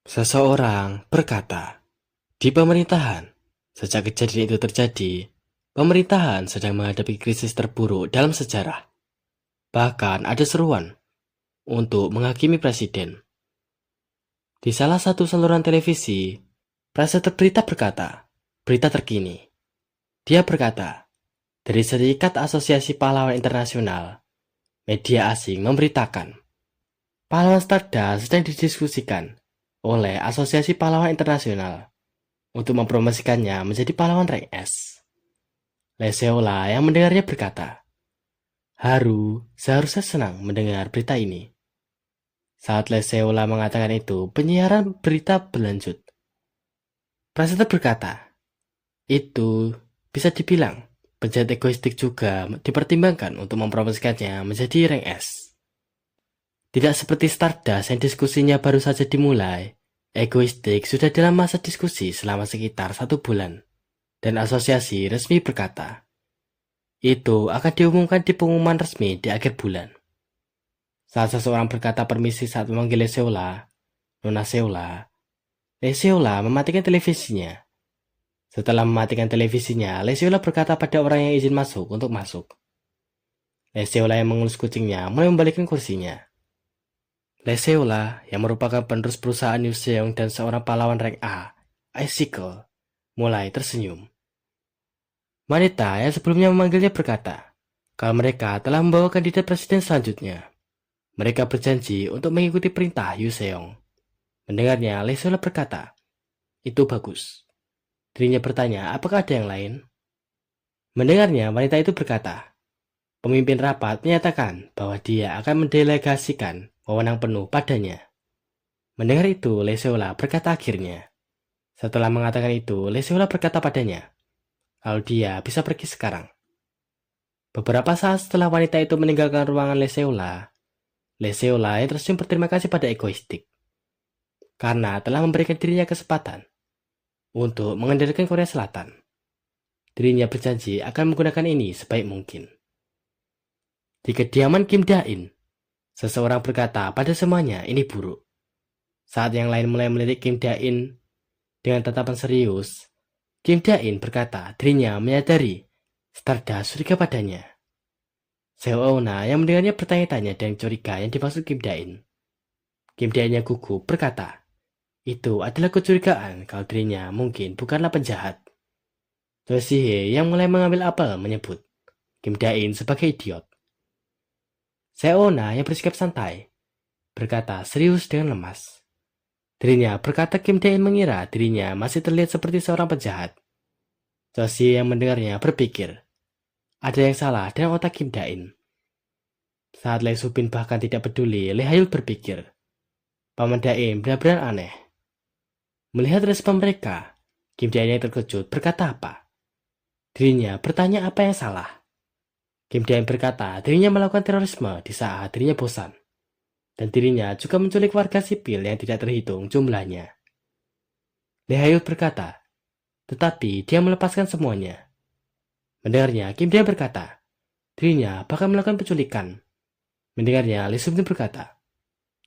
Seseorang berkata, di pemerintahan, sejak kejadian itu terjadi, pemerintahan sedang menghadapi krisis terburuk dalam sejarah. Bahkan ada seruan untuk menghakimi presiden. Di salah satu saluran televisi, presenter berita berkata, berita terkini. Dia berkata, dari Serikat Asosiasi Pahlawan Internasional, media asing memberitakan, pahlawan Stardust sedang didiskusikan oleh Asosiasi Pahlawan Internasional untuk mempromosikannya menjadi pahlawan rank S. Leseola yang mendengarnya berkata, Haru seharusnya senang mendengar berita ini. Saat Leseola mengatakan itu, penyiaran berita berlanjut. Presenter berkata, itu bisa dibilang penjahat egoistik juga dipertimbangkan untuk mempromosikannya menjadi rank S. Tidak seperti Stardust yang diskusinya baru saja dimulai, egoistik sudah dalam masa diskusi selama sekitar 1 bulan. Dan asosiasi resmi berkata, itu akan diumumkan di pengumuman resmi di akhir bulan. Saat seseorang berkata permisi saat memanggil Leseola, Nona Seola, Leseola mematikan televisinya. Setelah mematikan televisinya, Leseola berkata pada orang yang izin masuk untuk masuk. Leseola yang mengelus kucingnya mulai membalikkan kursinya. Leseola, yang merupakan penerus perusahaan Yuseong dan seorang pahlawan rank A, Icicle, mulai tersenyum. Wanita yang sebelumnya memanggilnya berkata, kalau mereka telah membawa kandidat presiden selanjutnya. Mereka berjanji untuk mengikuti perintah Yuseong. Mendengarnya, Leseola berkata, itu bagus. Dirinya bertanya, apakah ada yang lain? Mendengarnya, wanita itu berkata, pemimpin rapat menyatakan bahwa dia akan mendelegasikan wewenang penuh padanya. Mendengar itu, Leseola berkata akhirnya. Setelah mengatakan itu, Leseola berkata padanya, kalau dia bisa pergi sekarang. Beberapa saat setelah wanita itu meninggalkan ruangan Leseola yang tersenyum berterima kasih pada egoistik. Karena telah memberikan dirinya kesempatan untuk mengendalikan Korea Selatan. Dirinya berjanji akan menggunakan ini sebaik mungkin. Di kediaman Kim Dae-in, seseorang berkata pada semuanya ini buruk. Saat yang lain mulai melirik Kim Dae-in dengan tatapan serius, Kim Dae-in berkata dirinya menyadari Stardust curiga padanya. Seo-ona yang mendengarnya bertanya-tanya dengan curiga yang dimaksud Kim Dae-in. Kim Dae-in yang gugup berkata, itu adalah kecurigaan kalau dirinya mungkin bukanlah penjahat. Choi Si-hye yang mulai mengambil apel menyebut Kim Dae-in sebagai idiot. Seo-na yang bersikap santai berkata serius dengan lemas. Dirinya berkata Kim Dae-in mengira dirinya masih terlihat seperti seorang penjahat. Choi Si-hye yang mendengarnya berpikir, ada yang salah dengan otak Kim Dae-in. Saat Lee Supin bahkan tidak peduli, Lee Hayul berpikir, Paman Dae-in benar-benar aneh. Melihat respon mereka, Kim Dae-in yang terkejut berkata apa? Dirinya bertanya apa yang salah. Kim Dae-in berkata dirinya melakukan terorisme di saat dirinya bosan. Dan dirinya juga menculik warga sipil yang tidak terhitung jumlahnya. Lee Hayul berkata, tetapi dia melepaskan semuanya. Mendengarnya, Kim Dae-in berkata, dirinya bahkan melakukan penculikan. Mendengarnya, Lee Sung-jin berkata,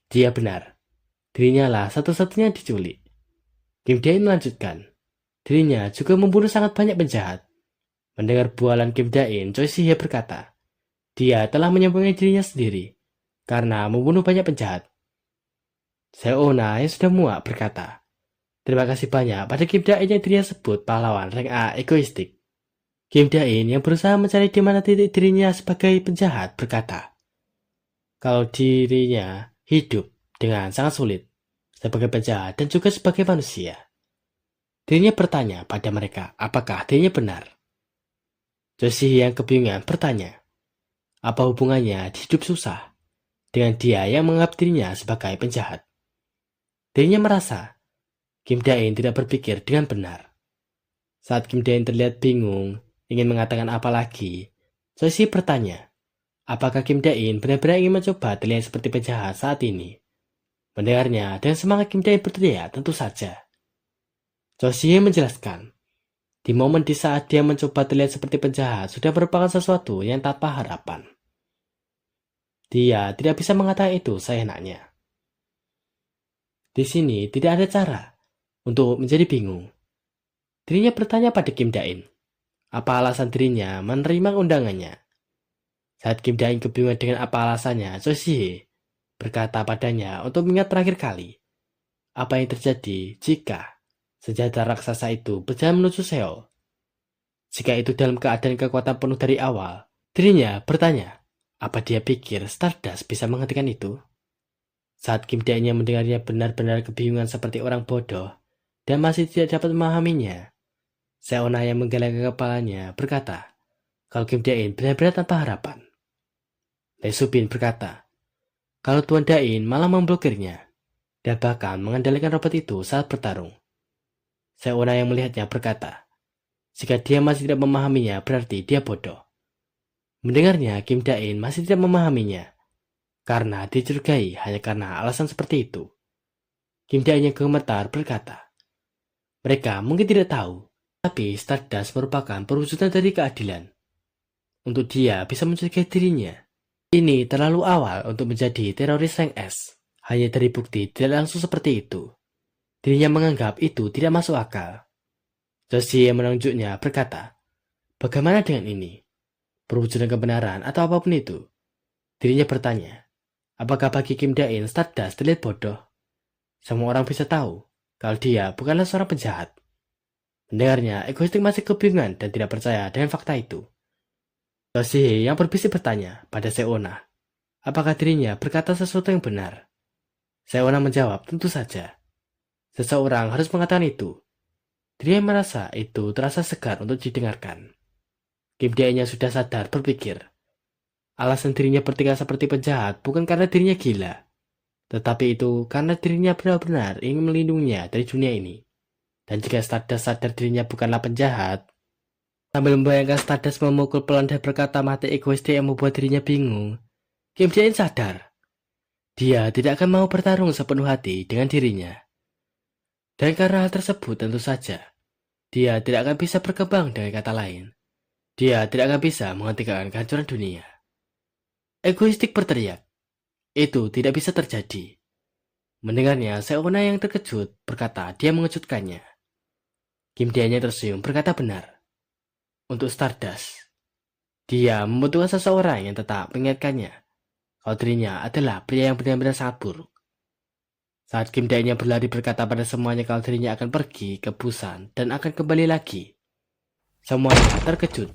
dia benar. Dirinya lah satu-satunya yang diculik. Kim Dae-in melanjutkan, dirinya juga membunuh sangat banyak penjahat. Mendengar bualan Kim Dae-in, Choi Si-hye berkata, dia telah menyembunyikan dirinya sendiri karena membunuh banyak penjahat. Seo-na yang sudah muak berkata, terima kasih banyak pada Kim Dae-in yang dirinya sebut pahlawan rank A egoistik. Kim Dae-in yang berusaha mencari di mana titik dirinya sebagai penjahat berkata, kalau dirinya hidup dengan sangat sulit sebagai penjahat dan juga sebagai manusia. Dirinya bertanya pada mereka apakah dirinya benar. Choi Si-hye yang kebingungan bertanya, apa hubungannya di hidup susah dengan dia yang menganggap dirinya sebagai penjahat? Dirinya merasa Kim Dae-in tidak berpikir dengan benar. Saat Kim Dae-in terlihat bingung, ingin mengatakan apa lagi, Choi Si-hye bertanya, apakah Kim Dae-in benar-benar ingin mencoba terlihat seperti penjahat saat ini? Mendengarnya, dengan semangat Kim Dae-in berteriak, tentu saja. Choi Si-hye menjelaskan, di momen di saat dia mencoba terlihat seperti penjahat sudah merupakan sesuatu yang tanpa harapan. Dia tidak bisa mengatakan itu seenaknya. Di sini tidak ada cara untuk menjadi bingung. Dirinya bertanya pada Kim Dain, apa alasan dirinya menerima undangannya. Saat Kim Dain kebingungan dengan apa alasannya, Choi Si-hye berkata padanya untuk mengingat terakhir kali apa yang terjadi jika senjata raksasa itu berjalan menuju Seoul. Jika itu dalam keadaan kekuatan penuh dari awal, dirinya bertanya, apa dia pikir Stardust bisa menghentikan itu? Saat Kim Dae-nya mendengarnya benar-benar kebingungan seperti orang bodoh dan masih tidak dapat memahaminya, Seona yang menggelengkan kepalanya berkata, kalau Kim Dae-in benar-benar tanpa harapan. Lee Subin berkata, kalau Tuan Dae-in malah memblokirnya dan bahkan mengendalikan robot itu saat bertarung. Seona yang melihatnya berkata, jika dia masih tidak memahaminya berarti dia bodoh. Mendengarnya, Kim Dae-in masih tidak memahaminya karena dicurigai hanya karena alasan seperti itu. Kim Dae-in yang gemetar berkata, mereka mungkin tidak tahu, tapi Stardust merupakan perwujudan dari keadilan. Untuk dia bisa mencurigai dirinya. Ini terlalu awal untuk menjadi teroris rank S. Hanya dari bukti tidak langsung seperti itu. Dirinya menganggap itu tidak masuk akal. Joshi yang menunjuknya berkata, bagaimana dengan ini? Perwujudan kebenaran atau apapun itu? Dirinya bertanya, apakah bagi Kim Dae-in Stardust terlihat bodoh? Semua orang bisa tahu kalau dia bukanlah seorang penjahat. Mendengarnya, egoistik masih kebingungan dan tidak percaya dengan fakta itu. Joshi yang berbisik bertanya pada Seona, apakah dirinya berkata sesuatu yang benar? Seona menjawab, tentu saja. Seseorang harus mengatakan itu. Dirinya merasa itu terasa segar untuk didengarkan. Kim Dae-nya sudah sadar berpikir, alasan dirinya bertingkah seperti penjahat bukan karena dirinya gila, tetapi itu karena dirinya benar-benar ingin melindunginya dari dunia ini. Dan jika Stardust sadar dirinya bukanlah penjahat, sambil membayangkan Stardust memukul pelan dan berkata mati egoistik yang membuat dirinya bingung, Kim Dae-in sadar. Dia tidak akan mau bertarung sepenuh hati dengan dirinya. Dan karena hal tersebut tentu saja, dia tidak akan bisa berkembang dengan kata lain. Dia tidak akan bisa menghentikan kehancuran dunia. Egoistik berteriak, itu tidak bisa terjadi. Mendengarnya, Seona yang terkejut berkata dia mengejutkannya. Kim Dae-nya tersenyum berkata benar. Untuk Stardust, dia membutuhkan seseorang yang tetap mengingatkannya kalau dirinya adalah pria yang benar-benar sangat buruk. Saat Kim Dae-nya berlari berkata pada semuanya kalau dirinya akan pergi ke Busan dan akan kembali lagi. Semuanya terkejut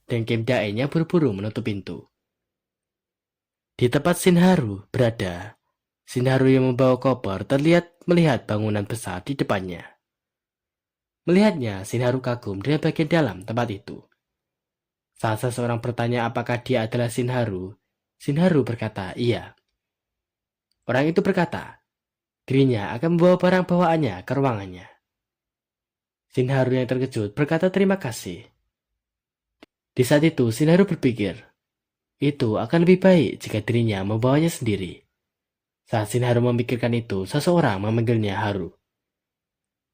dan Kim Dae-nya buru-buru menutup pintu. Di tempat Shinharu berada, Shinharu yang membawa koper terlihat melihat bangunan besar di depannya. Melihatnya, Shinharu kagum dengan bagian dalam tempat itu. Saat seseorang bertanya apakah dia adalah Shinharu, Shinharu berkata iya. Orang itu berkata, dirinya akan membawa barang bawaannya ke ruangannya. Shinharu yang terkejut berkata terima kasih. Di saat itu, Shinharu berpikir, itu akan lebih baik jika dirinya membawanya sendiri. Saat Shinharu memikirkan itu, seseorang memanggilnya Haru.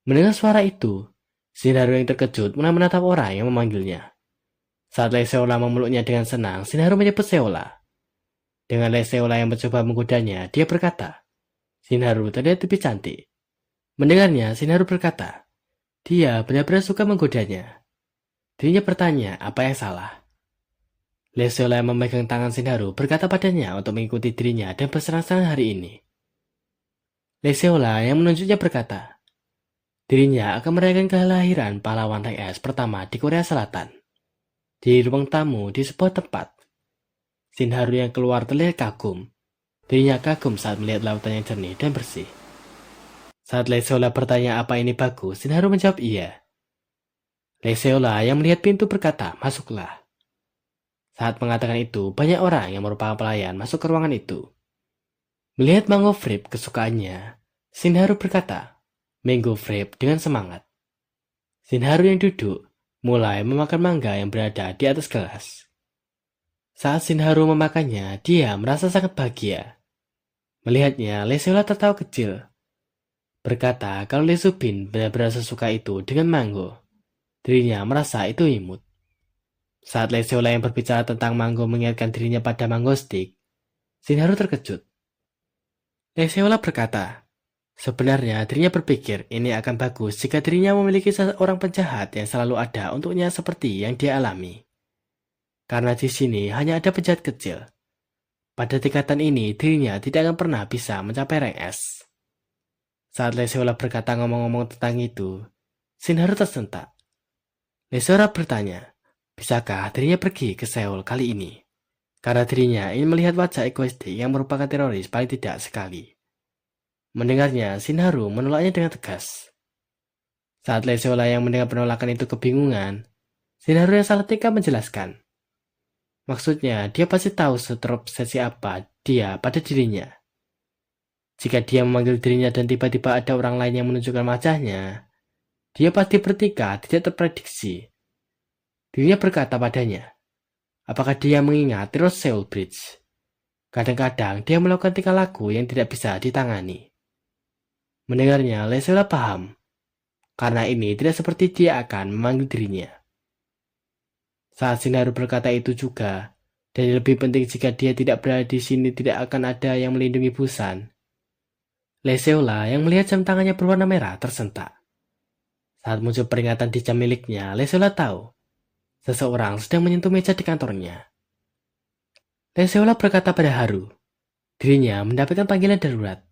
Mendengar suara itu, Shinharu yang terkejut mulai menatap orang yang memanggilnya. Saat Lee Seola memeluknya dengan senang, Shinharu menyebut Seola. Dengan Lee Seola yang mencoba menggodanya, dia berkata, Shinharu terlihat lebih cantik. Mendengarnya, Shinharu berkata, dia benar-benar suka menggodanya. Dirinya bertanya apa yang salah. Lee Seola yang memegang tangan Shinharu berkata padanya untuk mengikuti dirinya dan bersenang-senang hari ini. Lee Seola yang menunjuknya berkata, dirinya akan merayakan kelahiran pahlawan rank S pertama di Korea Selatan. Di ruang tamu di sebuah tempat. Shinharu yang keluar terlihat kagum. Dirinya kagum saat melihat lautan yang jernih dan bersih. Saat Lee Seola bertanya apa ini bagus, Shinharu menjawab iya. Lee Seola yang melihat pintu berkata, masuklah. Saat mengatakan itu, banyak orang yang merupakan pelayan masuk ke ruangan itu. Melihat mango frappe kesukaannya, Shinharu berkata, mango frappe dengan semangat. Shinharu yang duduk mulai memakan mangga yang berada di atas gelas. Saat Shinharu memakannya, dia merasa sangat bahagia. Melihatnya, Lee Seola tertawa kecil. Berkata kalau Lee Subin benar-benar sesuka itu dengan mango. Dirinya merasa itu imut. Saat Lee Seola yang berbicara tentang mango mengingatkan dirinya pada mango stick, Shinharu terkejut. Lee Seola berkata, Sebenarnya dirinya berpikir ini akan bagus jika dirinya memiliki seorang penjahat yang selalu ada untuknya seperti yang dia alami. Karena di sini hanya ada penjahat kecil. Pada tingkatan ini dirinya tidak akan pernah bisa mencapai rank S. Saat Leseola berkata ngomong-ngomong tentang itu, Shinharu tersentak. Leseola bertanya, bisakah dirinya pergi ke Seoul kali ini? Karena dirinya ingin melihat wajah egoistik yang merupakan teroris paling tidak sekali. Mendengarnya, Shinharu menolaknya dengan tegas. Saat Leseola yang mendengar penolakan itu kebingungan, Shinharu yang salah tingkah menjelaskan. Maksudnya, dia pasti tahu seterobsesi apa dia pada dirinya. Jika dia memanggil dirinya dan tiba-tiba ada orang lain yang menunjukkan wajahnya, dia pasti bertingkah tidak terprediksi. Dirinya berkata padanya, apakah dia mengingat terus Seoul Bridge? Kadang-kadang dia melakukan tingkah laku yang tidak bisa ditangani. Mendengarnya, Leseola paham. Karena ini tidak seperti dia akan memanggil dirinya. Saat Shinharu berkata itu juga, dan lebih penting jika dia tidak berada di sini tidak akan ada yang melindungi Busan. Leseola yang melihat jam tangannya berwarna merah tersentak. Saat muncul peringatan di jam miliknya, Leseola tahu seseorang sedang menyentuh meja di kantornya. Leseola berkata pada Haru, dirinya mendapatkan panggilan darurat,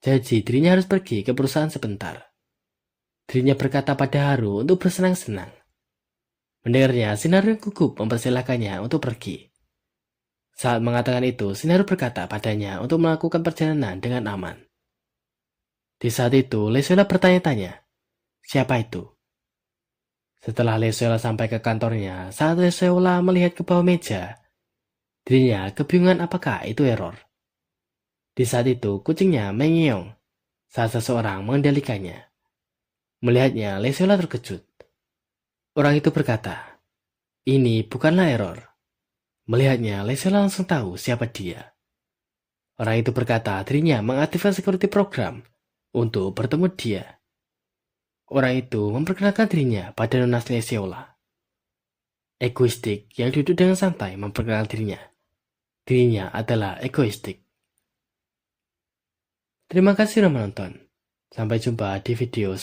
jadi dirinya harus pergi ke perusahaan sebentar. Dirinya berkata pada Haru untuk bersenang-senang. Mendengarnya, Shinharu yang gugup mempersilahkannya untuk pergi. Saat mengatakan itu, Shinharu berkata padanya untuk melakukan perjalanan dengan aman. Di saat itu, Leseola bertanya-tanya, siapa itu? Setelah Leseola sampai ke kantornya, saat Leseola melihat ke bawah meja, dirinya kebingungan apakah itu error. Di saat itu, kucingnya mengeong saat seseorang mengendalikannya. Melihatnya, Leseola terkejut. Orang itu berkata, ini bukanlah error. Melihatnya, Leseola langsung tahu siapa dia. Orang itu berkata dirinya mengaktifkan security program untuk bertemu dia. Orang itu memperkenalkan dirinya pada Nona Leseola. Egoistik yang duduk dengan santai memperkenalkan dirinya. Dirinya adalah egoistik. Terima kasih sudah menonton. Sampai jumpa di video